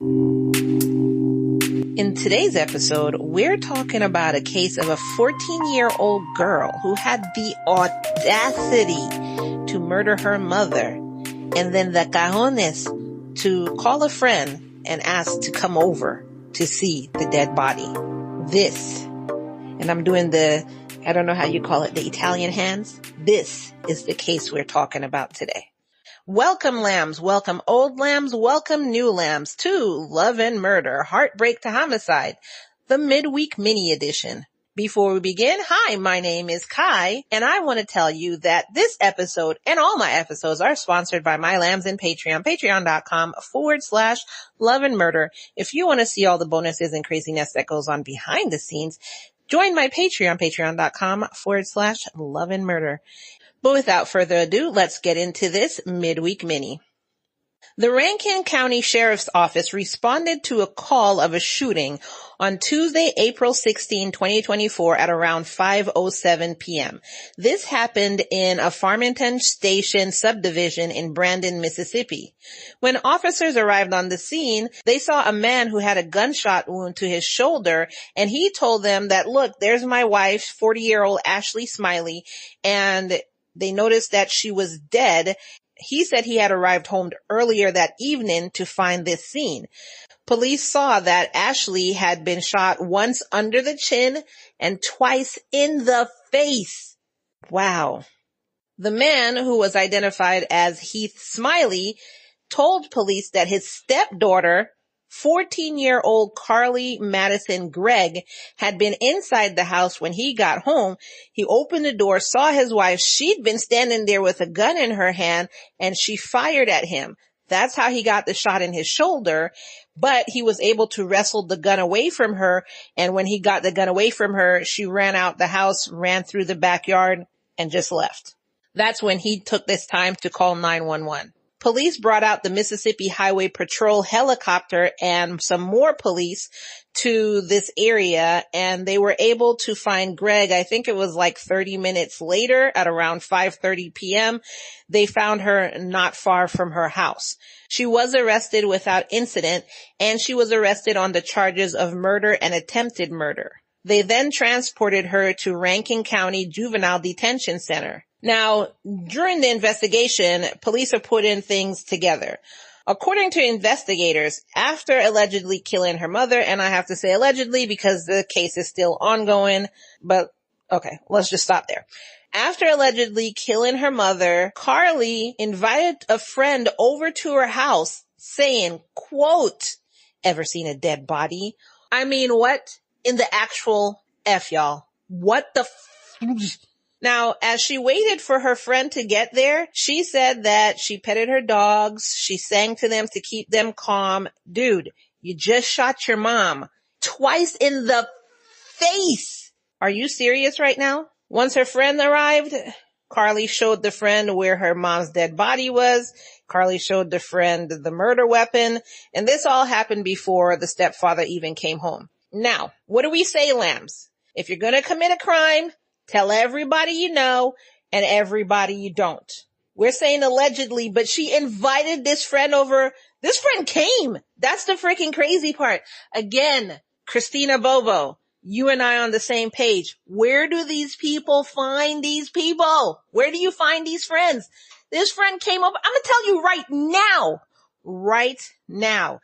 In today's episode, we're talking about a case of a 14-year-old girl who had the audacity to murder her mother and then the cajones to call a friend and ask to come over to see the dead body. This, and I'm doing I don't know how you call it, the Italian hands. This is the case we're talking about today. Welcome lambs, welcome old lambs, welcome new lambs to Love and Murder, Heartbreak to Homicide, the Midweek mini edition. Before we begin, hi, my name is Kai, and I want to tell you that this episode and all my episodes are sponsored by my lambs in Patreon, patreon.com/Love and Murder. If you want to see all the bonuses and craziness that goes on behind the scenes, join my Patreon, patreon.com/Love and Murder. But without further ado, let's get into this midweek mini. The Rankin County Sheriff's Office responded to a call of a shooting on Tuesday, April 16, 2024 at around 5:07 p.m. This happened in a Farmington Station subdivision in Brandon, Mississippi. When officers arrived on the scene, they saw a man who had a gunshot wound to his shoulder, and he told them that, look, there's my wife, 40-year-old Ashley Smylie, and they noticed that she was dead. He said he had arrived home earlier that evening to find this scene. Police saw that Ashley had been shot once under the chin and twice in the face. Wow. The man, who was identified as Heath Smylie, told police that his stepdaughter, 14-year-old Carly Madison Gregg, had been inside the house when he got home. He opened the door, saw his wife. She'd been standing there with a gun in her hand, and she fired at him. That's how he got the shot in his shoulder, but he was able to wrestle the gun away from her, and when he got the gun away from her, she ran out the house, ran through the backyard, and just left. That's when he took this time to call 911. Police brought out the Mississippi Highway Patrol helicopter and some more police to this area, and they were able to find Greg. I think it was like 30 minutes later at around 5:30 p.m. They found her not far from her house. She was arrested without incident, and she was arrested on the charges of murder and attempted murder. They then transported her to Rankin County Juvenile Detention Center. Now, during the investigation, police are putting things together. According to investigators, after allegedly killing her mother, and I have to say allegedly because the case is still ongoing, but okay, let's just stop there. After allegedly killing her mother, Carly invited a friend over to her house saying, quote, "Ever seen a dead body?" I mean, what in the actual F, y'all? What the Now, as she waited for her friend to get there, she said that she petted her dogs. She sang to them to keep them calm. Dude, you just shot your mom twice in the face. Are you serious right now? Once her friend arrived, Carly showed the friend where her mom's dead body was. Carly showed the friend the murder weapon. And this all happened before the stepfather even came home. Now, what do we say, lambs? If you're going to commit a crime, tell everybody you know and everybody you don't. We're saying allegedly, but she invited this friend over. This friend came. That's the freaking crazy part. Again, Christina Bobo, you and I on the same page. Where do these people find these people? Where do you find these friends? This friend came over. I'm going to tell you right now.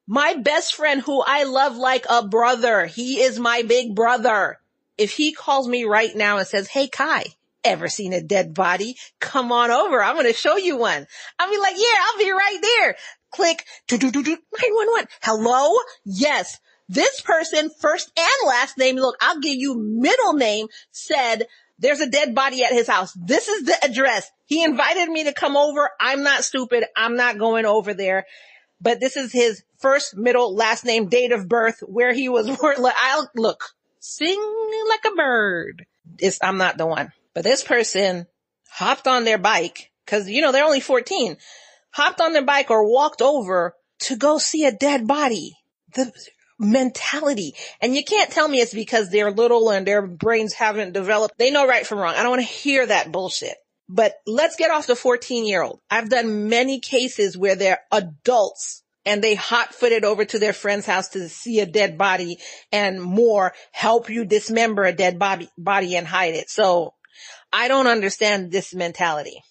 My best friend, who I love like a brother, he is my big brother. If he calls me right now and says, "Hey, Kai, ever seen a dead body? Come on over. I'm going to show you one." I'll be like, "Yeah, I'll be right there." Click, 911. Hello? Yes. This person, first and last name, look, I'll give you middle name, said there's a dead body at his house. This is the address. He invited me to come over. I'm not stupid. I'm not going over there. But this is his first, middle, last name, date of birth, where he was. I'll look. Sing like a bird. I'm not the one. But this person hopped on their bike, because, they're only 14, hopped on their bike or walked over to go see a dead body. The mentality. And you can't tell me it's because they're little and their brains haven't developed. They know right from wrong. I don't want to hear that bullshit. But let's get off the 14-year-old. I've done many cases where they're adults and they hot-footed over to their friend's house to see a dead body and more, help you dismember a dead body and hide it. So I don't understand this mentality.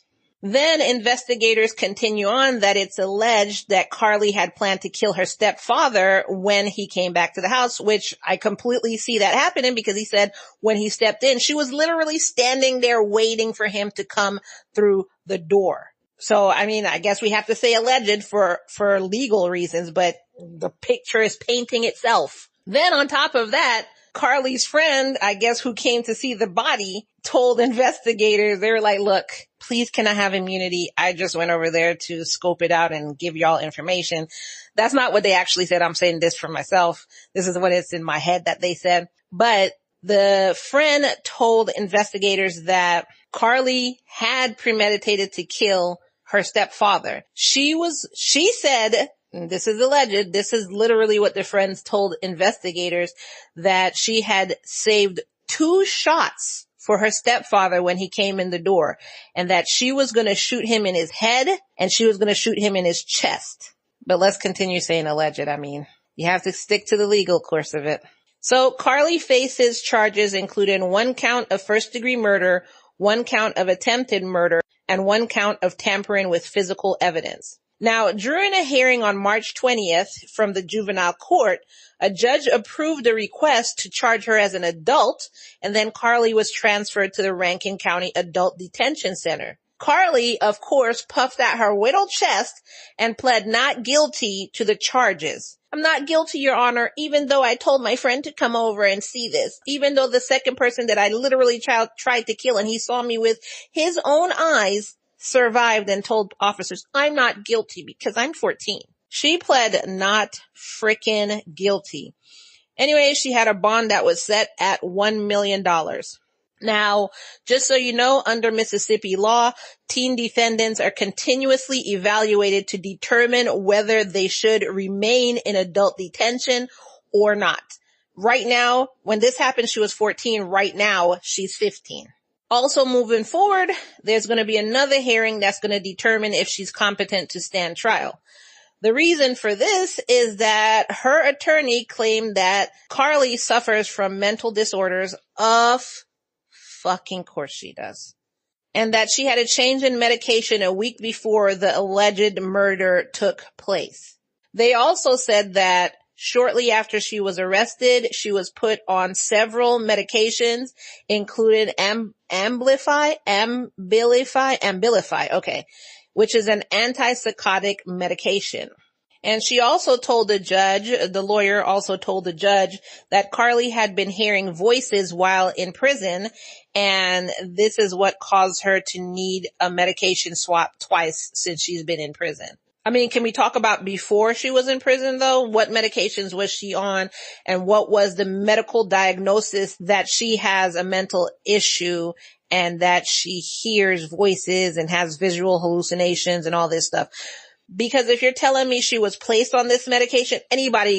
Then investigators continue on that it's alleged that Carly had planned to kill her stepfather when he came back to the house, which I completely see that happening because he said when he stepped in, she was literally standing there waiting for him to come through the door. So, I mean, I guess we have to say alleged for legal reasons, but the picture is painting itself. Then on top of that, Carly's friend, I guess, who came to see the body, told investigators, they were like, look, please can I have immunity? I just went over there to scope it out and give y'all information. That's not what they actually said. I'm saying this for myself. This is what it's in my head that they said. But the friend told investigators that Carly had premeditated to kill her stepfather. She said, this is alleged, this is literally what the friends told investigators, that she had saved 2 shots for her stepfather when he came in the door, and that she was going to shoot him in his head and she was going to shoot him in his chest. But let's continue saying alleged. I mean, you have to stick to the legal course of it. So Carly faces charges including 1 count of first-degree murder, 1 count of attempted murder, and 1 count of tampering with physical evidence. Now, during a hearing on March 20th from the juvenile court, a judge approved a request to charge her as an adult, and then Carly was transferred to the Rankin County Adult Detention Center. Carly, of course, puffed out her little chest and pled not guilty to the charges. I'm not guilty, Your Honor, even though I told my friend to come over and see this, even though the second person that I literally tried to kill and he saw me with his own eyes survived and told officers, I'm not guilty because I'm 14. She pled not frickin' guilty. Anyway, she had a bond that was set at $1 million. Now, just so you know, under Mississippi law, teen defendants are continuously evaluated to determine whether they should remain in adult detention or not. Right now, when this happened, she was 14. Right now, she's 15. Also moving forward, there's going to be another hearing that's going to determine if she's competent to stand trial. The reason for this is that her attorney claimed that Carly suffers from mental disorders. Of fucking course she does. And that she had a change in medication a week before the alleged murder took place. They also said that shortly after she was arrested, she was put on several medications, including Abilify, okay, which is an antipsychotic medication. And she also told the lawyer also told the judge that Carly had been hearing voices while in prison, and this is what caused her to need a medication swap twice since she's been in prison. I mean, can we talk about before she was in prison though? What medications was she on and what was the medical diagnosis that she has a mental issue and that she hears voices and has visual hallucinations and all this stuff? Because if you're telling me she was placed on this medication, anybody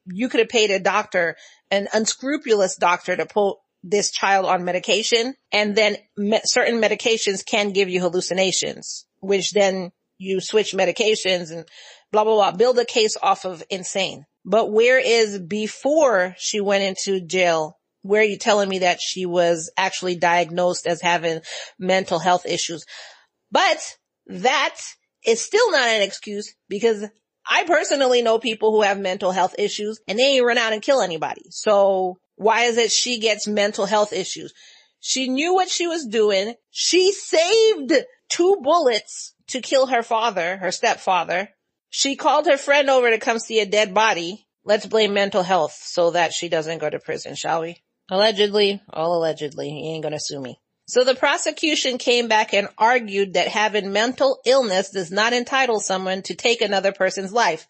you could have paid a doctor, an unscrupulous doctor, to put this child on medication, and then certain medications can give you hallucinations, which then you switch medications and blah, blah, blah, build a case off of insane. But where is before she went into jail? Where are you telling me that she was actually diagnosed as having mental health issues? But that is still not an excuse, because I personally know people who have mental health issues and they ain't run out and kill anybody. So why is it she gets mental health issues? She knew what she was doing. She saved 2 bullets to kill her stepfather. She called her friend over to come see a dead body. Let's blame mental health so that she doesn't go to prison, shall we? Allegedly, all allegedly. He ain't gonna sue me. So the prosecution came back and argued that having mental illness does not entitle someone to take another person's life.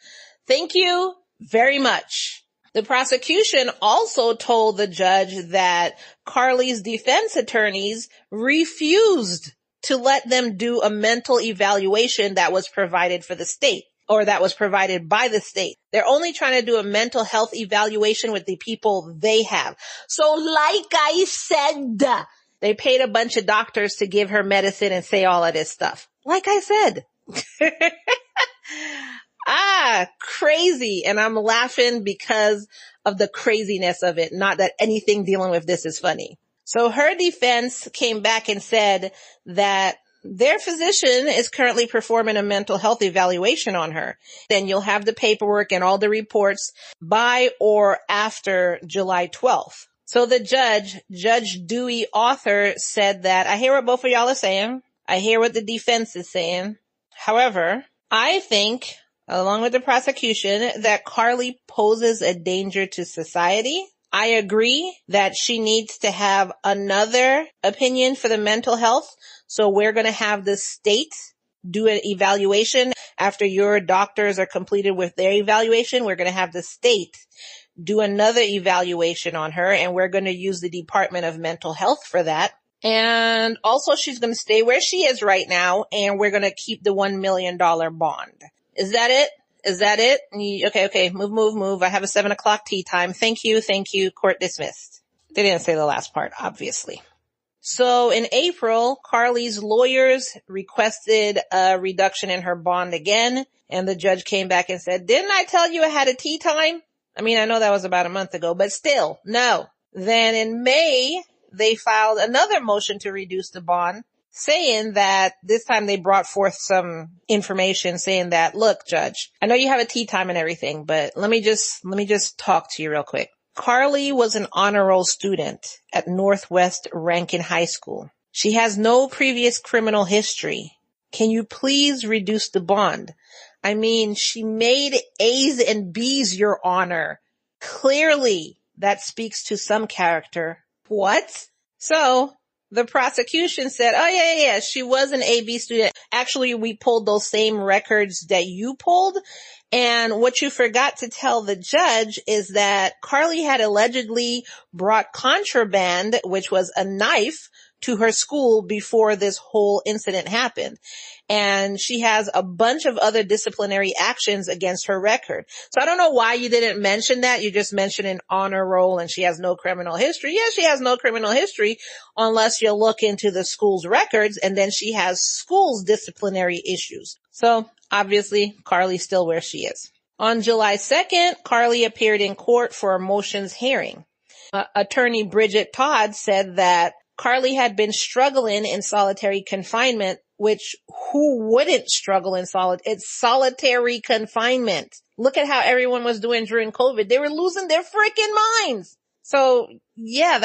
Thank you very much. The prosecution also told the judge that Carly's defense attorneys refused to let them do a mental evaluation that was provided for the state, or that was provided by the state. They're only trying to do a mental health evaluation with the people they have. So like I said, they paid a bunch of doctors to give her medicine and say all of this stuff. Like I said. Crazy. And I'm laughing because of the craziness of it. Not that anything dealing with this is funny. So her defense came back and said that their physician is currently performing a mental health evaluation on her. Then you'll have the paperwork and all the reports by or after July 12th. So the Judge Dewey Author, said that I hear what both of y'all are saying. I hear what the defense is saying. However, I think, along with the prosecution, that Carly poses a danger to society. I agree that she needs to have another opinion for the mental health. So we're going to have the state do an evaluation. After your doctors are completed with their evaluation, we're going to have the state do another evaluation on her, and we're going to use the Department of Mental Health for that. And also she's going to stay where she is right now, and we're going to keep the $1 million bond. Is that it? Is that it? Okay. Move. I have a 7:00 tea time. Thank you. Court dismissed. They didn't say the last part, obviously. So in April, Carly's lawyers requested a reduction in her bond again, and the judge came back and said, didn't I tell you I had a tea time? I mean, I know that was about a month ago, but still, no. Then in May, they filed another motion to reduce the bond, saying that this time they brought forth some information saying that, look, Judge, I know you have a tea time and everything, but let me just talk to you real quick. Carly was an honor roll student at Northwest Rankin High School. She has no previous criminal history. Can you please reduce the bond? I mean, she made A's and B's, Your Honor. Clearly, that speaks to some character. What? So the prosecution said, oh, yeah, she was an AB student. Actually, we pulled those same records that you pulled. And what you forgot to tell the judge is that Carly had allegedly brought contraband, which was a knife, to her school before this whole incident happened. And she has a bunch of other disciplinary actions against her record. So I don't know why you didn't mention that. You just mentioned an honor roll and she has no criminal history. Yeah, she has no criminal history unless you look into the school's records, and then she has school's disciplinary issues. So obviously, Carly's still where she is. On July 2nd, Carly appeared in court for a motions hearing. Attorney Bridget Todd said that Carly had been struggling in solitary confinement, which who wouldn't struggle in it's solitary confinement. Look at how everyone was doing during COVID. They were losing their freaking minds. So yeah.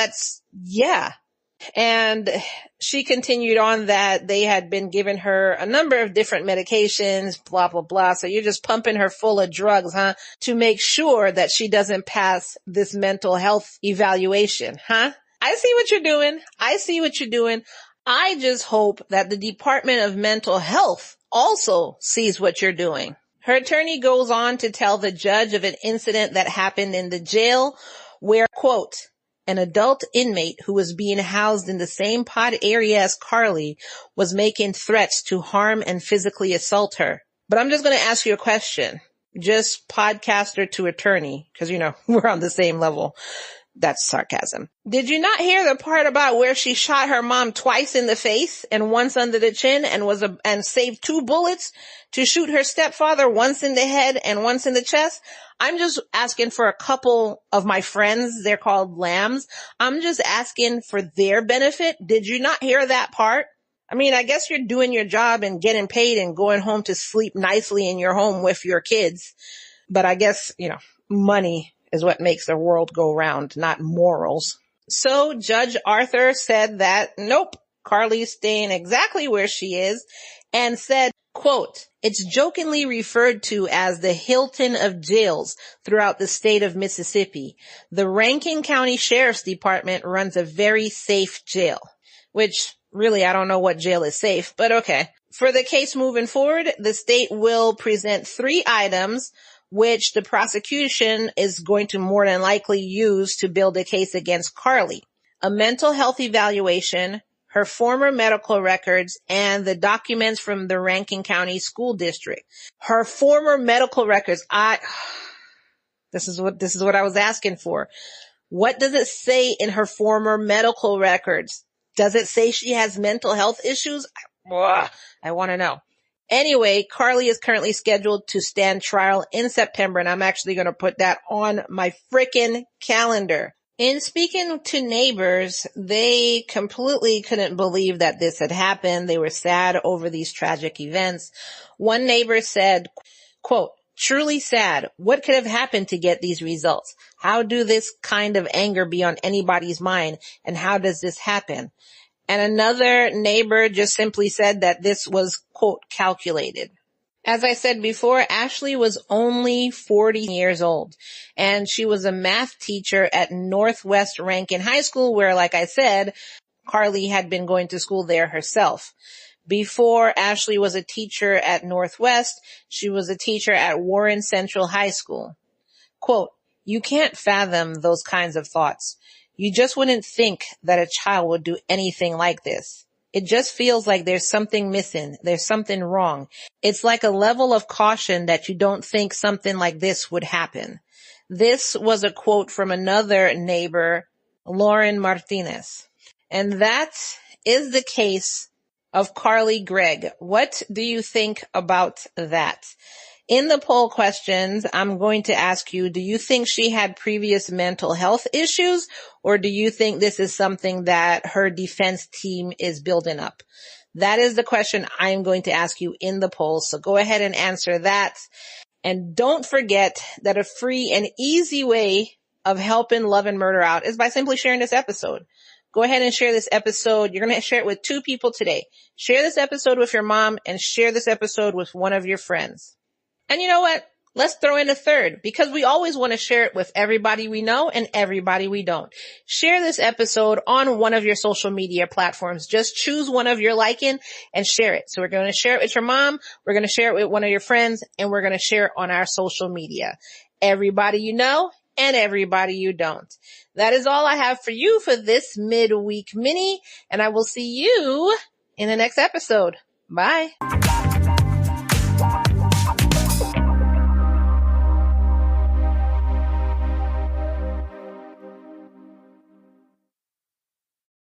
And she continued on that they had been giving her a number of different medications, blah, blah, blah. So you're just pumping her full of drugs, to make sure that she doesn't pass this mental health evaluation, I see what you're doing. I just hope that the Department of Mental Health also sees what you're doing. Her attorney goes on to tell the judge of an incident that happened in the jail where, quote, an adult inmate who was being housed in the same pod area as Carly was making threats to harm and physically assault her. But I'm just going to ask you a question. Just podcaster to attorney, because, we're on the same level. That's sarcasm. Did you not hear the part about where she shot her mom twice in the face and once under the chin and saved 2 bullets to shoot her stepfather, once in the head and once in the chest? I'm just asking for a couple of my friends. They're called lambs. I'm just asking for their benefit. Did you not hear that part? I mean, I guess you're doing your job and getting paid and going home to sleep nicely in your home with your kids. But I guess, money is what makes the world go round, not morals. So Judge Arthur said that, nope, Carly's staying exactly where she is, and said, quote, it's jokingly referred to as the Hilton of jails throughout the state of Mississippi. The Rankin County Sheriff's Department runs a very safe jail, which really, I don't know what jail is safe, but okay. For the case moving forward, the state will present 3 items which the prosecution is going to more than likely use to build a case against Carly. A mental health evaluation, her former medical records, and the documents from the Rankin County School District. Her former medical records, this is what I was asking for. What does it say in her former medical records? Does it say she has mental health issues? I want to know. Anyway, Carly is currently scheduled to stand trial in September, and I'm actually going to put that on my frickin' calendar. In speaking to neighbors, they completely couldn't believe that this had happened. They were sad over these tragic events. One neighbor said, quote, "Truly sad. What could have happened to get these results? How do this kind of anger be on anybody's mind? And how does this happen?" And another neighbor just simply said that this was, quote, calculated. As I said before, Ashley was only 40 years old, and she was a math teacher at Northwest Rankin High School, where, like I said, Carly had been going to school there herself. Before Ashley was a teacher at Northwest, she was a teacher at Warren Central High School. Quote, "You can't fathom those kinds of thoughts. You just wouldn't think that a child would do anything like this. It just feels like there's something missing. There's something wrong. It's like a level of caution that you don't think something like this would happen." This was a quote from another neighbor, Lauren Martinez. And that is the case of Carly Gregg. What do you think about that? In the poll questions, I'm going to ask you, do you think she had previous mental health issues, or do you think this is something that her defense team is building up? That is the question I'm going to ask you in the poll. So go ahead and answer that. And don't forget that a free and easy way of helping Love and Murder out is by simply sharing this episode. Go ahead and share this episode. You're going to share it with 2 people today. Share this episode with your mom and share this episode with one of your friends. And you know what? Let's throw in a third, because we always want to share it with everybody we know and everybody we don't. Share this episode on one of your social media platforms. Just choose one of your liking and share it. So we're going to share it with your mom. We're going to share it with one of your friends, and we're going to share it on our social media. Everybody you know and everybody you don't. That is all I have for you for this midweek mini, and I will see you in the next episode. Bye.